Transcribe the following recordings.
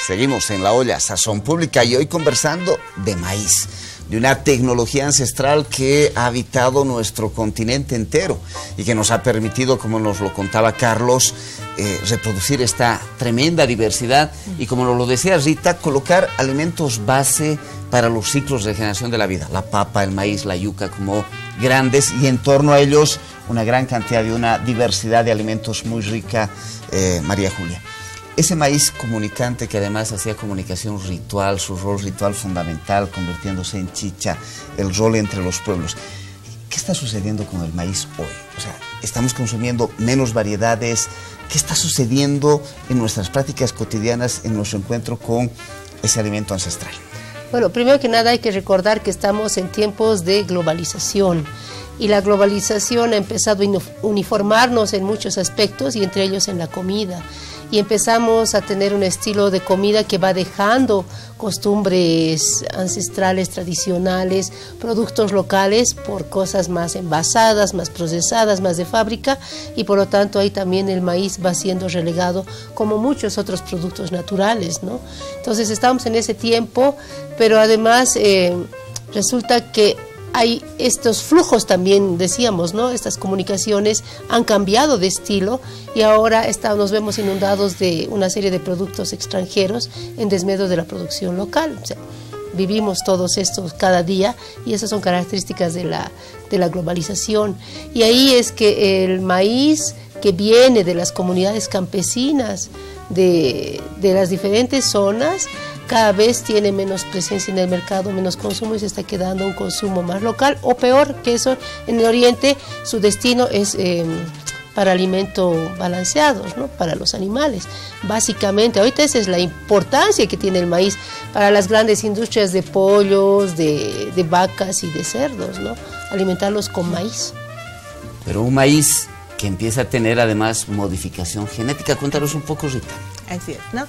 Seguimos en La Olla, Sazón Pública, y hoy conversando de maíz, de una tecnología ancestral que ha habitado nuestro continente entero y que nos ha permitido, como nos lo contaba Carlos, reproducir esta tremenda diversidad y, como nos lo decía Rita, colocar alimentos base para los ciclos de regeneración de la vida. La papa, el maíz, la yuca como grandes, y en torno a ellos una gran cantidad de una diversidad de alimentos muy rica, María Julia. Ese maíz comunicante que además hacía comunicación ritual, su rol ritual fundamental, convirtiéndose en chicha, el rol entre los pueblos. ¿Qué está sucediendo con el maíz hoy? O sea, ¿estamos consumiendo menos variedades? ¿Qué está sucediendo en nuestras prácticas cotidianas, en nuestro encuentro con ese alimento ancestral? Bueno, primero que nada hay que recordar que estamos en tiempos de globalización. Y la globalización ha empezado a uniformarnos en muchos aspectos, y entre ellos en la comida. Y empezamos a tener un estilo de comida que va dejando costumbres ancestrales, tradicionales, productos locales por cosas más envasadas, más procesadas, más de fábrica, y por lo tanto ahí también el maíz va siendo relegado como muchos otros productos naturales, ¿no? Entonces estamos en ese tiempo, pero además resulta que hay estos flujos también, decíamos, ¿no? Estas comunicaciones han cambiado de estilo y ahora nos vemos inundados de una serie de productos extranjeros en desmedro de la producción local. O sea, vivimos todos estos cada día, y esas son características de la globalización. Y ahí es que el maíz que viene de las comunidades campesinas de las diferentes zonas cada vez tiene menos presencia en el mercado, menos consumo, y se está quedando un consumo más local, o peor que eso, en el oriente su destino es para alimentos balanceados, ¿no? Para los animales. Básicamente, ahorita esa es la importancia que tiene el maíz para las grandes industrias de pollos, de vacas y de cerdos, ¿no? Alimentarlos con maíz. Pero un maíz que empieza a tener además modificación genética. Cuéntanos un poco, Rita. Así es, ¿no?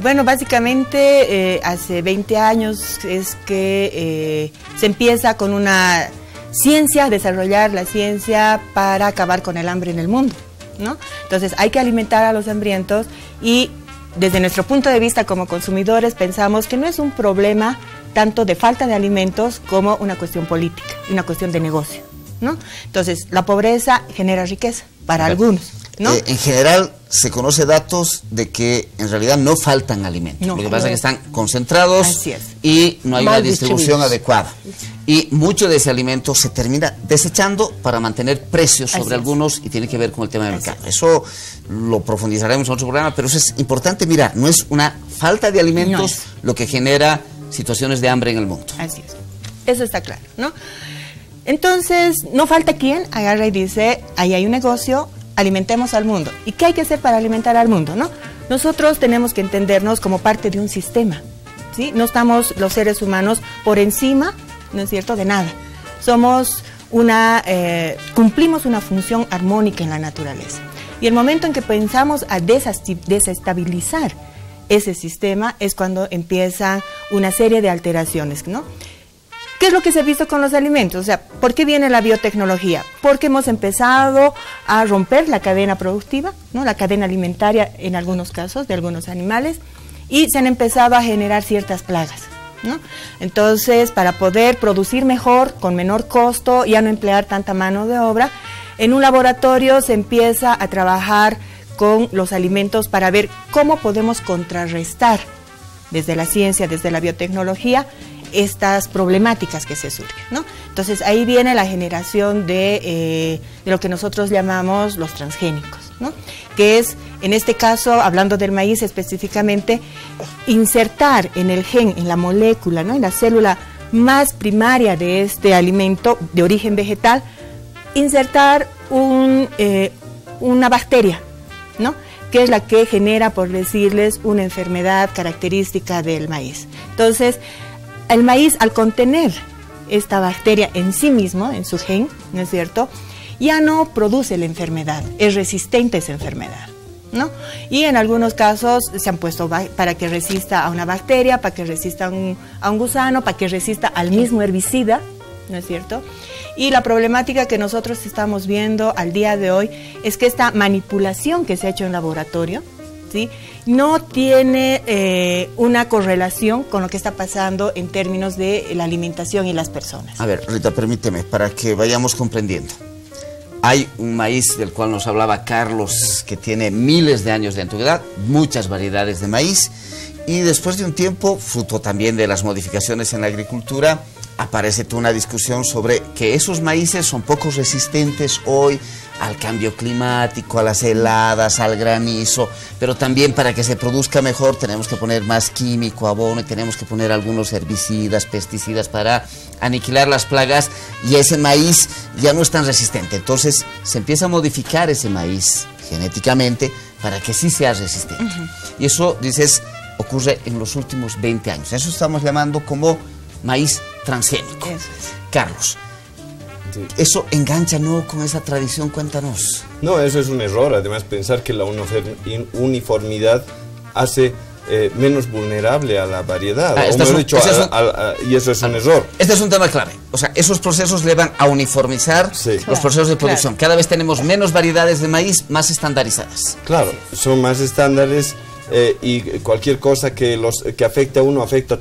Bueno, básicamente hace 20 años es que se empieza con una ciencia, a desarrollar la ciencia para acabar con el hambre en el mundo, ¿no? Entonces hay que alimentar a los hambrientos, y desde nuestro punto de vista como consumidores pensamos que no es un problema tanto de falta de alimentos como una cuestión política, una cuestión de negocio, ¿no? Entonces la pobreza genera riqueza para algunos, ¿no? En general se conoce datos de que en realidad no faltan alimentos. Lo que pasa es que están concentrados y no hay una distribución adecuada. Y mucho de ese alimento se termina desechando para mantener precios sobre algunos, y tiene que ver con el tema del mercado. Eso lo profundizaremos en otro programa, pero eso es importante mirar. No es una falta de alimentos lo que genera situaciones de hambre en el mundo. Así es. Eso está claro, ¿no? Entonces, no falta quien agarra y dice, ahí hay un negocio, alimentemos al mundo. ¿Y qué hay que hacer para alimentar al mundo, no? Nosotros tenemos que entendernos como parte de un sistema, ¿sí? No estamos los seres humanos por encima, ¿no es cierto?, de nada. Somos cumplimos una función armónica en la naturaleza. Y el momento en que pensamos a desestabilizar ese sistema es cuando empiezan una serie de alteraciones, ¿no? ¿Qué es lo que se ha visto con los alimentos? O sea, ¿por qué viene la biotecnología? Porque hemos empezado a romper la cadena productiva, ¿no? La cadena alimentaria en algunos casos de algunos animales, y se han empezado a generar ciertas plagas, ¿no? Entonces, para poder producir mejor, con menor costo, ya no emplear tanta mano de obra, en un laboratorio se empieza a trabajar con los alimentos para ver cómo podemos contrarrestar desde la ciencia, desde la biotecnología, estas problemáticas que se surgen, ¿no? Entonces ahí viene la generación de lo que nosotros llamamos los transgénicos, ¿no? Que es, en este caso, hablando del maíz específicamente, insertar en el gen, en la molécula, ¿no?, en la célula más primaria de este alimento de origen vegetal, insertar una bacteria, ¿no?, que es la que genera, por decirles, una enfermedad característica del maíz. Entonces, el maíz, al contener esta bacteria en sí mismo, en su gen, ¿no es cierto?, ya no produce la enfermedad, es resistente a esa enfermedad, ¿no? Y en algunos casos se han puesto para que resista a una bacteria, para que resista a un gusano, para que resista al mismo herbicida, ¿no es cierto? Y la problemática que nosotros estamos viendo al día de hoy es que esta manipulación que se ha hecho en laboratorio, ¿sí? No tiene una correlación con lo que está pasando en términos de la alimentación y las personas. A ver, Rita, permíteme, para que vayamos comprendiendo. Hay un maíz del cual nos hablaba Carlos, que tiene miles de años de antigüedad, muchas variedades de maíz, y después de un tiempo, fruto también de las modificaciones en la agricultura, aparece toda una discusión sobre que esos maíces son poco resistentes hoy al cambio climático, a las heladas, al granizo, pero también para que se produzca mejor tenemos que poner más químico, abono, y tenemos que poner algunos herbicidas, pesticidas para aniquilar las plagas, y ese maíz ya no es tan resistente. Entonces se empieza a modificar ese maíz genéticamente para que sí sea resistente. Y eso, dices, ocurre en los últimos 20 años. Eso estamos llamando como maíz transgénico. Eso es. Carlos, ¿eso engancha no con esa tradición? Cuéntanos. No, eso es un error. Además, pensar que la uniformidad hace menos vulnerable a la variedad. Y eso es un error. Este es un tema clave. O sea, esos procesos llevan a uniformizar los procesos de producción. Cada vez tenemos menos variedades de maíz, más estandarizadas. Claro, son más estándares. Y cualquier cosa que afecte a uno afecta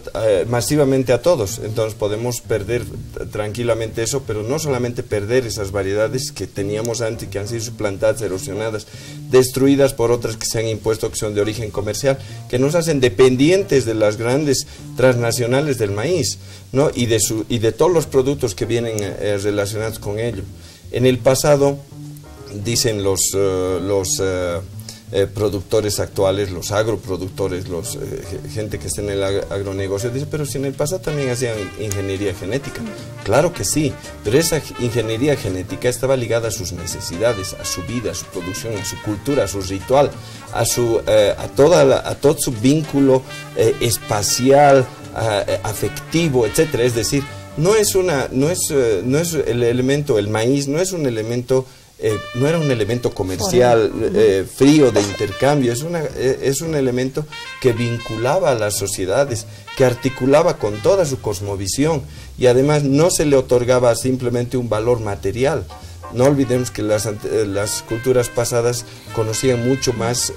masivamente a todos. Entonces podemos perder tranquilamente eso, pero no solamente perder esas variedades que teníamos antes y que han sido suplantadas, erosionadas, destruidas por otras que se han impuesto, que son de origen comercial, que nos hacen dependientes de las grandes transnacionales del maíz, ¿no? y de todos los productos que vienen relacionados con ello. En el pasado, dicen los productores actuales, los agroproductores, gente que está en el agronegocio, dice, pero si en el pasado también hacían ingeniería genética. Claro que sí, pero esa ingeniería genética estaba ligada a sus necesidades, a su vida, a su producción, a su cultura, a su ritual, a todo su vínculo espacial, afectivo, etcétera. Es decir, no es el elemento, el maíz no es un elemento, no era un elemento comercial frío de intercambio, es un elemento que vinculaba a las sociedades, que articulaba con toda su cosmovisión, y además no se le otorgaba simplemente un valor material. No olvidemos que las culturas pasadas conocían mucho más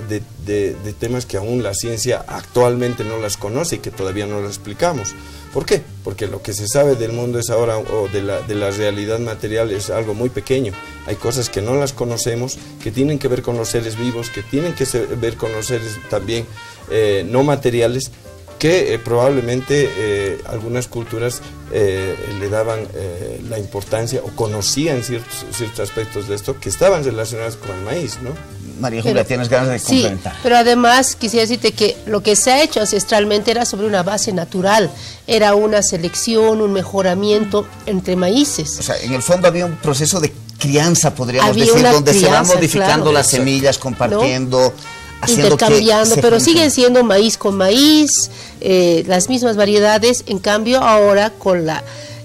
de temas que aún la ciencia actualmente no las conoce y que todavía no las explicamos. ¿Por qué? Porque lo que se sabe del mundo es ahora, o de la realidad material, es algo muy pequeño. Hay cosas que no las conocemos, que tienen que ver con los seres vivos, que tienen que ver con los seres también no materiales, que probablemente algunas culturas le daban la importancia o conocían ciertos aspectos de esto que estaban relacionados con el maíz, ¿no? María Julia, tienes ganas de complementar. Sí, pero además quisiera decirte que lo que se ha hecho ancestralmente era sobre una base natural, era una selección, un mejoramiento entre maíces. O sea, en el fondo había un proceso de crianza, podríamos decir, donde se van modificando las semillas, compartiendo, intercambiando, pero siguen siendo maíz con maíz, las mismas variedades. En cambio ahora con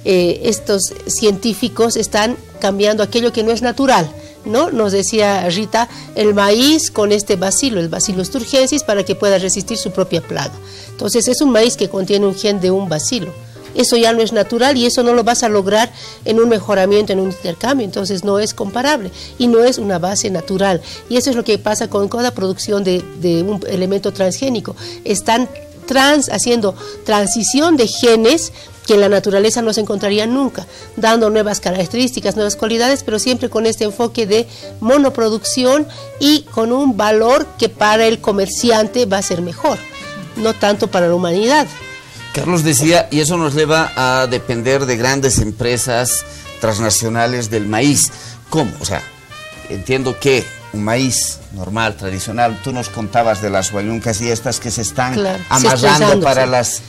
estos científicos están cambiando aquello que no es natural, ¿no? Nos decía Rita, el maíz con este bacilo, el Bacillus turgensis, para que pueda resistir su propia plaga. Entonces es un maíz que contiene un gen de un bacilo. Eso ya no es natural y eso no lo vas a lograr en un mejoramiento, en un intercambio. Entonces no es comparable y no es una base natural. Y eso es lo que pasa con cada producción de un elemento transgénico. Están haciendo transición de genes que en la naturaleza no se encontrarían nunca, dando nuevas características, nuevas cualidades, pero siempre con este enfoque de monoproducción y con un valor que para el comerciante va a ser mejor, no tanto para la humanidad. Carlos decía, y eso nos lleva a depender de grandes empresas transnacionales del maíz. ¿Cómo? O sea, entiendo que un maíz normal, tradicional, tú nos contabas de las huayuncas y estas que se están amarrando para los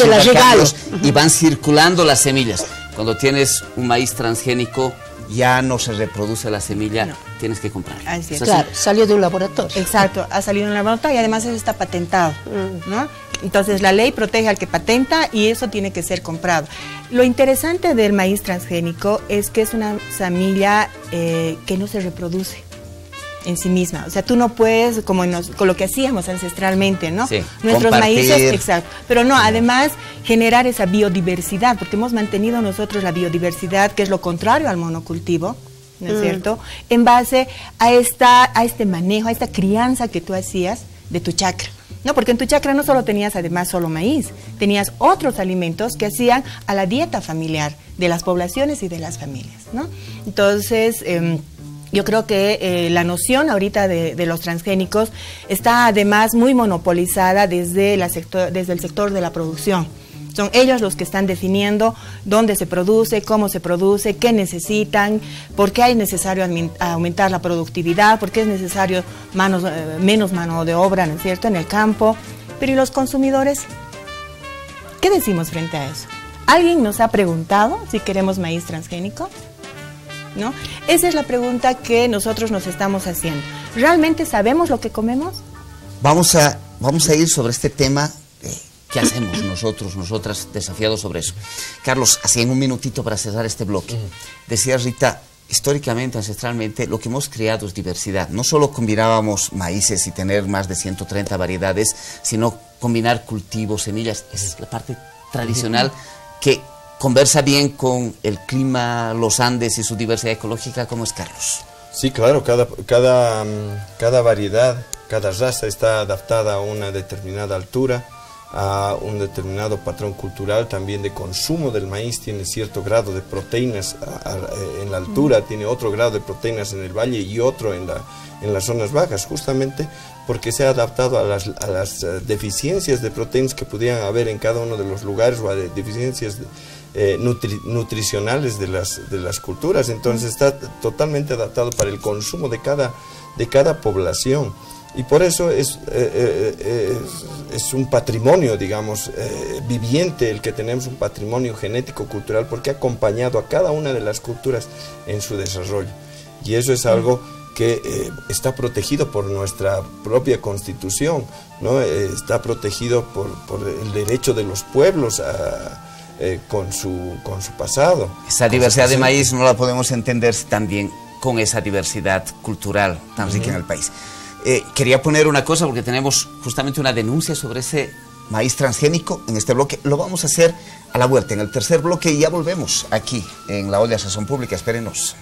intercambios y van circulando las semillas. Cuando tienes un maíz transgénico, ya no se reproduce la semilla, tienes que comprarla. Así es. Claro, salió de un laboratorio. Exacto, ha salido de un laboratorio y además eso está patentado, ¿no? Entonces la ley protege al que patenta y eso tiene que ser comprado. Lo interesante del maíz transgénico es que es una semilla que no se reproduce en sí misma. O sea, tú no puedes, con lo que hacíamos ancestralmente, ¿no? Sí, nuestros maíces, exacto. Pero no, además, generar esa biodiversidad, porque hemos mantenido nosotros la biodiversidad, que es lo contrario al monocultivo, ¿no es cierto? En base a este manejo, a esta crianza que tú hacías, de tu chacra, ¿no? Porque en tu chacra no solo tenías además solo maíz, tenías otros alimentos que hacían a la dieta familiar de las poblaciones y de las familias, ¿no? Entonces, yo creo que la noción ahorita de los transgénicos está además muy monopolizada desde el sector de la producción. Son ellos los que están definiendo dónde se produce, cómo se produce, qué necesitan, por qué es necesario aumentar la productividad, por qué es necesario menos mano de obra, ¿no es cierto?, en el campo. Pero ¿y los consumidores? ¿Qué decimos frente a eso? ¿Alguien nos ha preguntado si queremos maíz transgénico? ¿No? Esa es la pregunta que nosotros nos estamos haciendo. ¿Realmente sabemos lo que comemos? Vamos a ir sobre este tema. ¿Qué hacemos nosotras, desafiados sobre eso? Carlos, así en un minutito para cerrar este bloque. Decía Rita, históricamente, ancestralmente, lo que hemos creado es diversidad. No solo combinábamos maíces y tener más de 130 variedades, sino combinar cultivos, semillas. Esa es la parte tradicional que conversa bien con el clima, los Andes y su diversidad ecológica. ¿Cómo es, Carlos? Sí, claro, cada variedad, cada raza está adaptada a una determinada altura, a un determinado patrón cultural también de consumo del maíz. Tiene cierto grado de proteínas en la altura, tiene otro grado de proteínas en el valle y otro en las zonas bajas, justamente porque se ha adaptado a las deficiencias de proteínas que pudieran haber en cada uno de los lugares, o a deficiencias nutricionales de las culturas. Entonces está totalmente adaptado para el consumo de cada población. Y por eso es un patrimonio, digamos, viviente el que tenemos, un patrimonio genético cultural, porque ha acompañado a cada una de las culturas en su desarrollo. Y eso es algo que está protegido por nuestra propia Constitución, ¿no? Está protegido por el derecho de los pueblos con su pasado. Esa diversidad de maíz no la podemos entender también con esa diversidad cultural tan rica en el país. Quería poner una cosa porque tenemos justamente una denuncia sobre ese maíz transgénico en este bloque. Lo vamos a hacer a la vuelta, en el tercer bloque, y ya volvemos aquí en La Olla Sazón Pública. Espérenos.